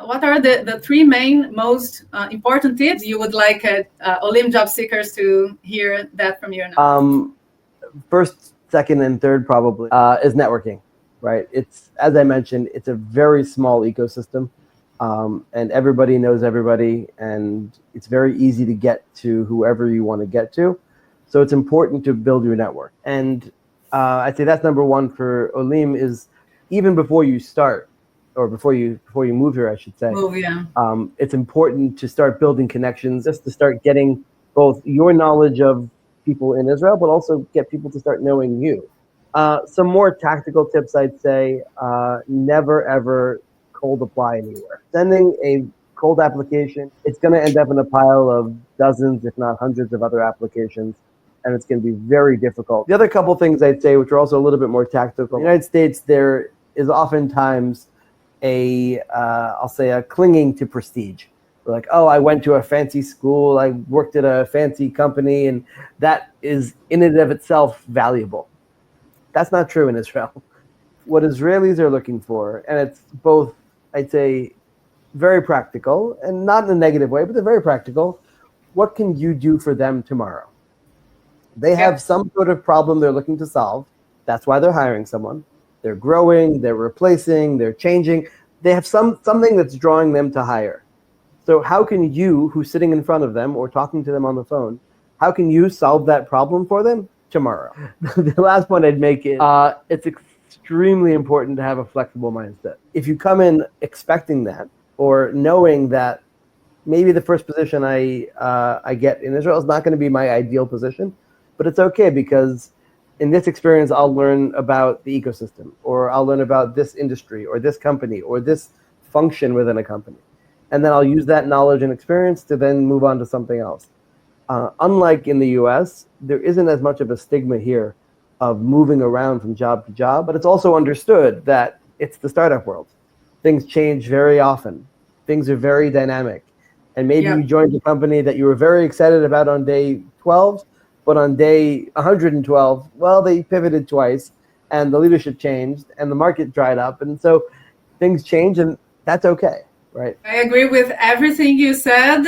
What are the three main most important tips you would like Olim job seekers to hear that from you now? First, second, and third probably is networking, right? It's, as I mentioned, it's a very small ecosystem, and everybody knows everybody, and it's very easy to get to whoever you want to get to. So it's important to build your network. And I'd say that's number one for Olim is even before you start, or before you move here, I should say. It's important to start building connections, just to start getting both your knowledge of people in Israel, but also get people to start knowing you. Some more tactical tips, I'd say, never ever cold apply anywhere. Sending a cold application, it's going to end up in a pile of dozens, if not hundreds of other applications, and it's going to be very difficult. The other couple things I'd say, which are also a little bit more tactical, in the United States, there is oftentimes I'll say a clinging to prestige. Like, oh, I went to a fancy school, I worked at a fancy company, and that is in and of itself valuable. That's not true in Israel. What Israelis are looking for, and it's both, I'd say, very practical, and not in a negative way, but they're very practical. What can you do for them tomorrow? They have some sort of problem they're looking to solve. That's why they're hiring someone. They're growing, they're replacing, they're changing. They have something that's drawing them to hire. So how can you, who's sitting in front of them or talking to them on the phone, how can you solve that problem for them tomorrow? The last point I'd make is it's extremely important to have a flexible mindset. If you come in expecting that, or knowing that maybe the first position I get in Israel is not going to be my ideal position, but it's okay because in this experience, I'll learn about the ecosystem, or I'll learn about this industry, or this company, or this function within a company. And then I'll use that knowledge and experience to then move on to something else. Unlike in the US, there isn't as much of a stigma here of moving around from job to job, but it's also understood that it's the startup world. Things change very often. Things are very dynamic. And maybe you joined a company that you were very excited about on day 12, but on day 112, well, they pivoted twice, and the leadership changed, and the market dried up. And so things change, and that's okay. Right. I agree with everything you said.